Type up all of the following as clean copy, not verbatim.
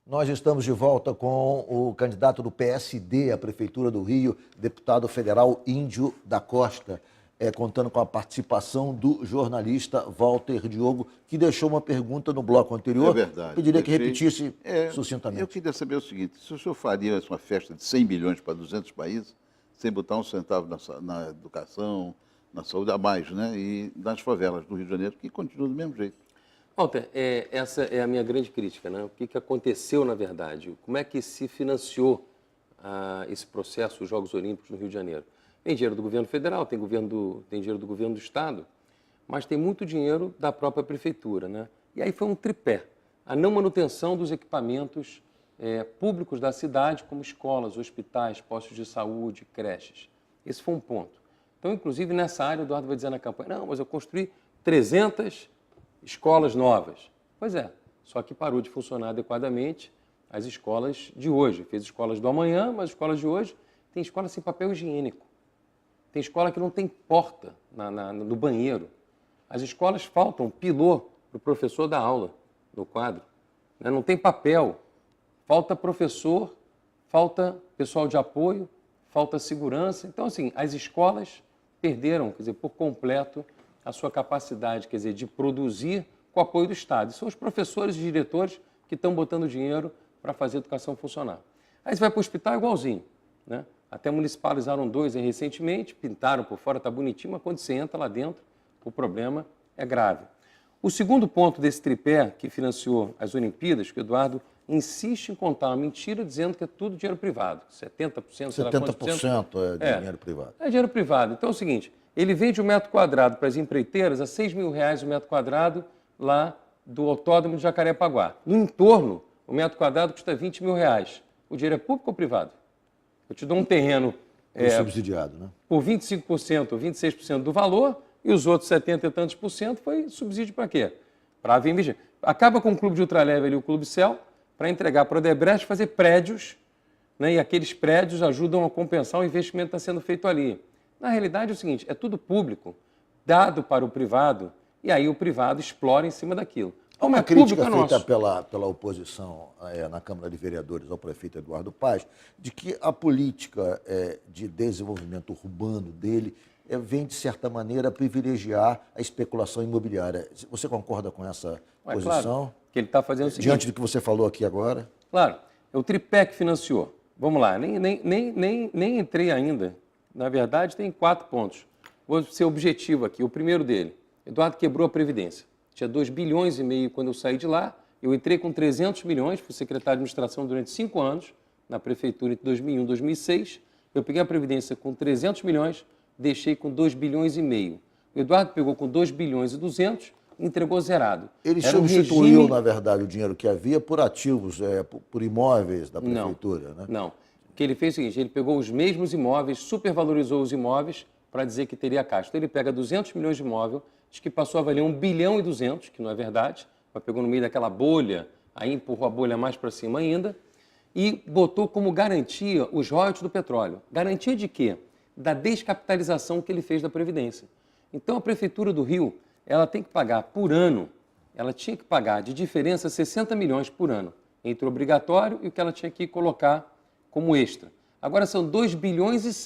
Nós estamos de volta com o candidato do PSD à Prefeitura do Rio, deputado federal Índio da Costa, contando com a participação do jornalista Walter Diogo, que deixou uma pergunta no bloco anterior. É verdade. Pediria que repetisse sucintamente. Eu queria saber o seguinte, se o senhor faria uma festa de 100 milhões para 200 países, sem botar um centavo na educação, na saúde, a mais, né? E nas favelas do Rio de Janeiro, que continua do mesmo jeito. Walter, essa é a minha grande crítica, né? O que aconteceu, na verdade? Como é que se financiou esse processo, os Jogos Olímpicos no Rio de Janeiro? Tem dinheiro do governo federal, tem dinheiro do governo do Estado, mas tem muito dinheiro da própria prefeitura, né? E aí foi um tripé. A não manutenção dos equipamentos públicos da cidade, como escolas, hospitais, postos de saúde, creches. Esse foi um ponto. Então, inclusive, nessa área, o Eduardo vai dizer na campanha, não, mas eu construí 300 escolas novas. Pois é, só que parou de funcionar adequadamente as escolas de hoje. Fez escolas do amanhã, mas as escolas de hoje tem escola sem papel higiênico. Tem escola que não tem porta no banheiro. As escolas faltam pilô para o professor dar aula no quadro. Né? Não tem papel. Falta professor, falta pessoal de apoio, falta segurança. Então, assim, as escolas perderam, quer dizer, por completo, a sua capacidade, quer dizer, de produzir com o apoio do Estado. E são os professores e diretores que estão botando dinheiro para fazer a educação funcionar. Aí você vai para o hospital igualzinho, né? Até municipalizaram 2 recentemente, pintaram por fora, está bonitinho, mas quando você entra lá dentro, o problema é grave. O segundo ponto desse tripé que financiou as Olimpíadas, que o Eduardo insiste em contar uma mentira dizendo que é tudo dinheiro privado, 70%, 70% é dinheiro privado. É dinheiro privado. Então é o seguinte, ele vende um metro quadrado para as empreiteiras a R$6 mil o metro quadrado lá do autódromo de Jacarepaguá. No entorno, o metro quadrado custa R$20 mil. O dinheiro é público ou privado? Eu te dou um terreno subsidiado, né? Por 25% ou 26% do valor e os outros 70 e tantos por cento foi subsídio para quê? Para investir. Acaba com o clube de ultraleve ali, o Clube Cel, para entregar para o Odebrecht fazer prédios, né? E aqueles prédios ajudam a compensar o investimento que está sendo feito ali. Na realidade é o seguinte, é tudo público, dado para o privado, e aí o privado explora em cima daquilo. Há uma crítica feita pela oposição na Câmara de Vereadores ao prefeito Eduardo Paes, de que a política de desenvolvimento urbano dele vem, de certa maneira, privilegiar a especulação imobiliária. Você concorda com essa posição? Claro, que ele está fazendo o seguinte... Diante do que você falou aqui agora? Claro, é o tripé que financiou. Vamos lá, nem entrei ainda. Na verdade, tem 4 pontos. Vou ser objetivo aqui. O primeiro dele, Eduardo quebrou a Previdência. Tinha 2,5 bilhões quando eu saí de lá. Eu entrei com 300 milhões, fui secretário de administração durante 5 anos, na prefeitura entre 2001 e 2006. Eu peguei a Previdência com 300 milhões, deixei com 2,5 bilhões. O Eduardo pegou com 2,2 bilhões e entregou zerado. Ele substituiu, na verdade, o dinheiro que havia por ativos, por imóveis da prefeitura, né? Não. O que ele fez é o seguinte, ele pegou os mesmos imóveis, supervalorizou os imóveis para dizer que teria caixa. Então ele pega 200 milhões de imóvel, diz que passou a valer 1,2 bilhão, que não é verdade, mas pegou no meio daquela bolha, aí empurrou a bolha mais para cima ainda, e botou como garantia os royalties do petróleo. Garantia de quê? Da descapitalização que ele fez da Previdência. Então a Prefeitura do Rio, ela tem que pagar por ano, ela tinha que pagar de diferença 60 milhões por ano, entre o obrigatório e o que ela tinha que colocar como extra. Agora são 2,1 bilhões.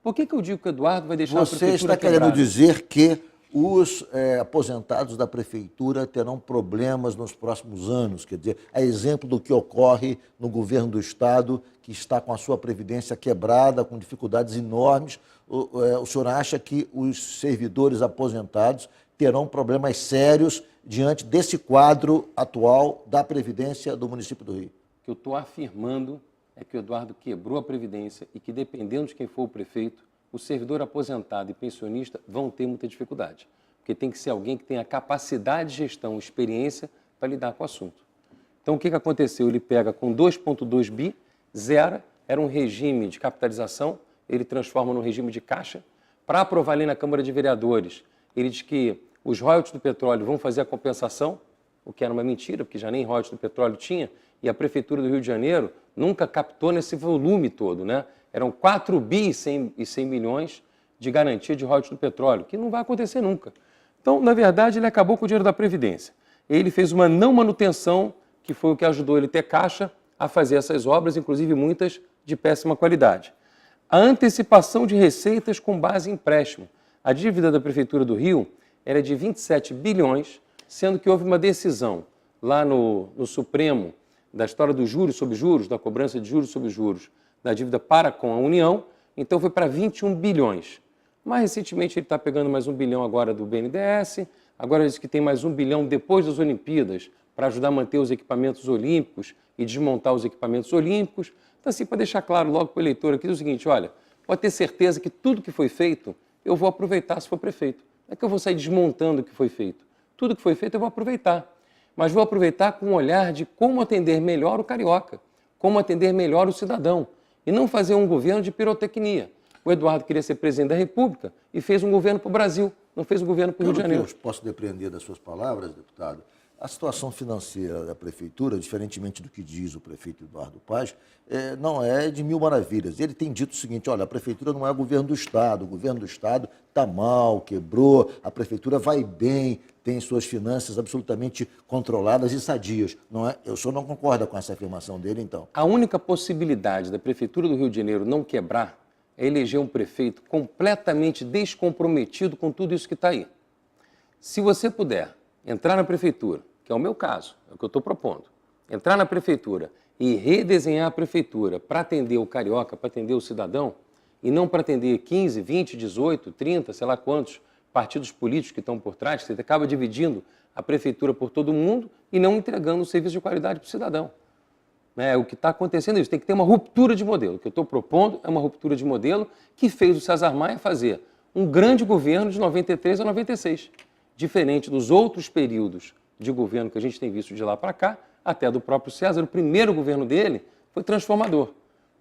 Por que eu digo que o Eduardo vai deixar a Prefeitura Você está querendo dizer que os aposentados da Prefeitura terão problemas nos próximos anos? Quer dizer, é exemplo do que ocorre no governo do Estado, que está com a sua Previdência quebrada, com dificuldades enormes. O senhor acha que os servidores aposentados terão problemas sérios diante desse quadro atual da Previdência do município do Rio? O que eu estou afirmando é que o Eduardo quebrou a Previdência e que, dependendo de quem for o prefeito, o servidor aposentado e pensionista vão ter muita dificuldade. Porque tem que ser alguém que tenha capacidade de gestão, experiência para lidar com o assunto. Então, o que aconteceu? Ele pega com 2,2 bi, zera, era um regime de capitalização, ele transforma num regime de caixa. Para aprovar ali na Câmara de Vereadores, ele diz que os royalties do petróleo vão fazer a compensação, o que era uma mentira, porque já nem royalties do petróleo tinha, e a Prefeitura do Rio de Janeiro nunca captou nesse volume todo, né? Eram 4 bi e 100 milhões de garantia de royalties do petróleo, que não vai acontecer nunca. Então, na verdade, ele acabou com o dinheiro da Previdência. Ele fez uma não manutenção que foi o que ajudou ele ter caixa a fazer essas obras, inclusive muitas de péssima qualidade. A antecipação de receitas com base em empréstimo. A dívida da Prefeitura do Rio era de 27 bilhões, sendo que houve uma decisão lá no Supremo da história dos juros sobre juros, da cobrança de juros sobre juros, da dívida para com a União, então foi para 21 bilhões. Mais recentemente ele está pegando mais 1 bilhão agora do BNDES, agora diz que tem mais 1 bilhão depois das Olimpíadas para ajudar a manter os equipamentos olímpicos e desmontar os equipamentos olímpicos. Então, assim, para deixar claro logo para o eleitor aqui, é o seguinte, olha, pode ter certeza que tudo que foi feito, eu vou aproveitar se for prefeito. Não é que eu vou sair desmontando o que foi feito. Tudo que foi feito eu vou aproveitar. Mas vou aproveitar com um olhar de como atender melhor o carioca, como atender melhor o cidadão, e não fazer um governo de pirotecnia. O Eduardo queria ser presidente da República e fez um governo para o Brasil, não fez um governo para o Rio de Janeiro. Eu posso depreender das suas palavras, deputado, a situação financeira da Prefeitura, diferentemente do que diz o prefeito Eduardo Paz, não é de mil maravilhas. Ele tem dito o seguinte, olha, a Prefeitura não é governo do Estado, o governo do Estado está mal, quebrou, a Prefeitura vai bem, tem suas finanças absolutamente controladas e sadias. Não é? O senhor não concorda com essa afirmação dele, então? A única possibilidade da Prefeitura do Rio de Janeiro não quebrar é eleger um prefeito completamente descomprometido com tudo isso que está aí. Se você puder entrar na Prefeitura, que é o meu caso, é o que eu estou propondo, entrar na Prefeitura e redesenhar a Prefeitura para atender o carioca, para atender o cidadão, e não para atender 15, 20, 18, 30, sei lá quantos partidos políticos que estão por trás, você acaba dividindo a Prefeitura por todo mundo e não entregando um serviço de qualidade para o cidadão. O que está acontecendo é isso, tem que ter uma ruptura de modelo. O que eu estou propondo é uma ruptura de modelo que fez o César Maia fazer um grande governo de 93 a 96, diferente dos outros períodos de governo que a gente tem visto de lá para cá, até do próprio César. O primeiro governo dele foi transformador.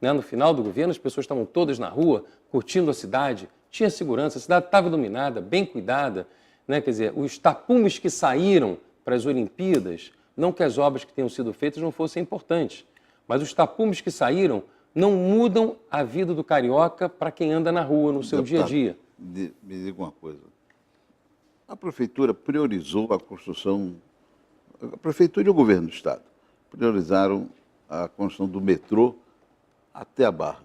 No final do governo, as pessoas estavam todas na rua, curtindo a cidade, tinha segurança, a cidade estava iluminada, bem cuidada. Quer dizer, os tapumes que saíram para as Olimpíadas, não que as obras que tenham sido feitas não fossem importantes, mas os tapumes que saíram não mudam a vida do carioca para quem anda na rua, no seu dia a dia. Me diga uma coisa. A Prefeitura priorizou a construção, a Prefeitura e o Governo do Estado priorizaram a construção do metrô até a Barra.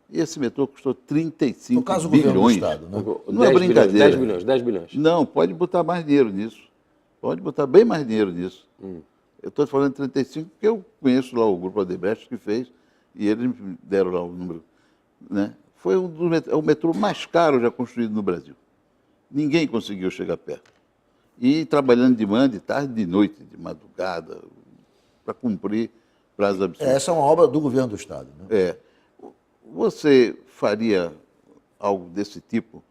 E esse metrô custou 35 no caso, bilhões. O Governo do Estado, né? Não é brincadeira. 10 bilhões. Não, pode botar mais dinheiro nisso. Pode botar bem mais dinheiro nisso. Eu estou falando de 35 porque eu conheço lá o Grupo Odebrecht que fez e eles me deram lá o número. Foi o metrô mais caro já construído no Brasil. Ninguém conseguiu chegar perto. E trabalhando de manhã, de tarde, de noite, de madrugada, para cumprir prazos absurdos. Essa é uma obra do Governo do Estado, né? Você faria algo desse tipo,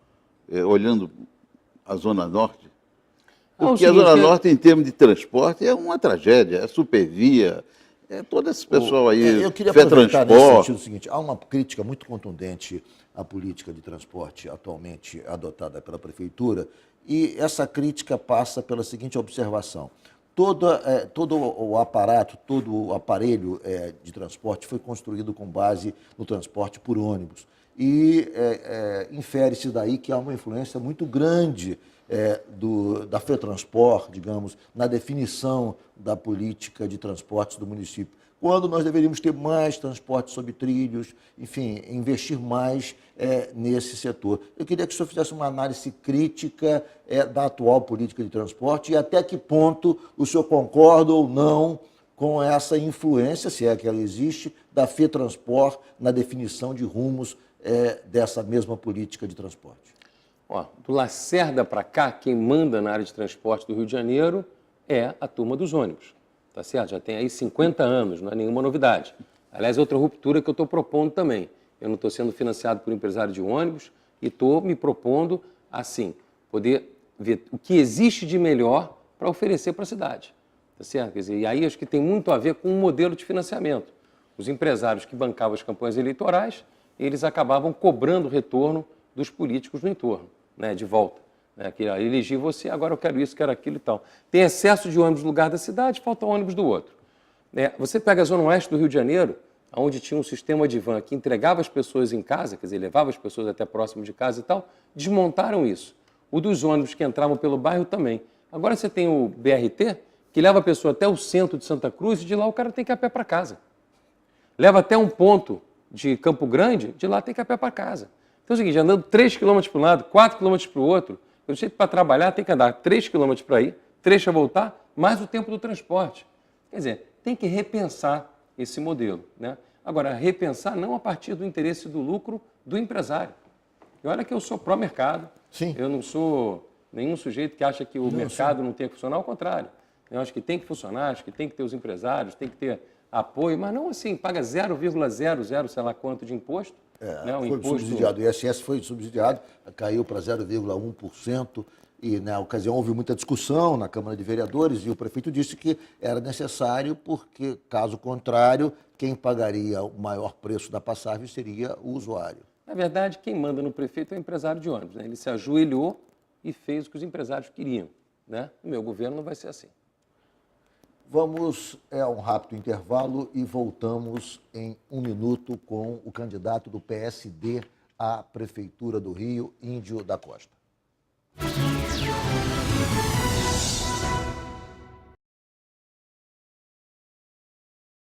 olhando a Zona Norte? Porque a Zona Norte, em termos de transporte, é uma tragédia. É Supervia, todo esse pessoal aí, eu queria aproveitar nesse Transport. sentido o seguinte, há uma crítica muito contundente à política de transporte atualmente adotada pela Prefeitura, e essa crítica passa pela seguinte observação. Todo o aparato, todo o aparelho de transporte foi construído com base no transporte por ônibus. E infere-se daí que há uma influência muito grande da FETransport, digamos, na definição da política de transportes do município. Quando nós deveríamos ter mais transporte sobre trilhos, enfim, investir mais nesse setor. Eu queria que o senhor fizesse uma análise crítica da atual política de transporte e até que ponto o senhor concorda ou não com essa influência, se é que ela existe, da FETransport na definição de rumos dessa mesma política de transporte. Do Lacerda para cá, quem manda na área de transporte do Rio de Janeiro é a turma dos ônibus. Tá certo? Já tem aí 50 anos, não é nenhuma novidade. Aliás, é outra ruptura que eu estou propondo também. Eu não estou sendo financiado por empresário de ônibus e estou me propondo, assim, poder ver o que existe de melhor para oferecer para a cidade. Tá certo? Quer dizer, e aí acho que tem muito a ver com o modelo de financiamento. Os empresários que bancavam as campanhas eleitorais, eles acabavam cobrando retorno dos políticos no entorno, de volta. Que elegi você, agora eu quero isso, quero aquilo e tal. Tem excesso de ônibus no lugar da cidade, falta ônibus do outro. Você pega a zona oeste do Rio de Janeiro, onde tinha um sistema de van que entregava as pessoas em casa, quer dizer, levava as pessoas até próximo de casa e tal, desmontaram isso. O dos ônibus que entravam pelo bairro também. Agora você tem o BRT, que leva a pessoa até o centro de Santa Cruz e de lá o cara tem que ir a pé para casa. Leva até um ponto de Campo Grande, de lá tem que ir a pé para casa. Então é o seguinte, andando 3 km para um lado, 4 km para o outro, eu sei que para trabalhar tem que andar 3 km para ir, 3 para voltar, mais o tempo do transporte. Quer dizer, tem que repensar esse modelo, né? Agora, repensar não a partir do interesse do lucro do empresário. E olha que eu sou pró-mercado, Sim. eu não sou nenhum sujeito que acha que o mercado não tem que funcionar, ao contrário. Eu acho que tem que funcionar, acho que tem que ter os empresários, tem que ter apoio, mas não assim, paga 0,00, sei lá quanto de imposto. Né? Foi subsidiado, o ISS foi subsidiado, caiu para 0,1%, e na ocasião houve muita discussão na Câmara de Vereadores e o prefeito disse que era necessário porque, caso contrário, quem pagaria o maior preço da passagem seria o usuário. Na verdade, quem manda no prefeito é o empresário de ônibus, né? Ele se ajoelhou e fez o que os empresários queriam, né? No meu governo não vai ser assim. Vamos a um rápido intervalo e voltamos em 1 minuto com o candidato do PSD à Prefeitura do Rio, Índio da Costa.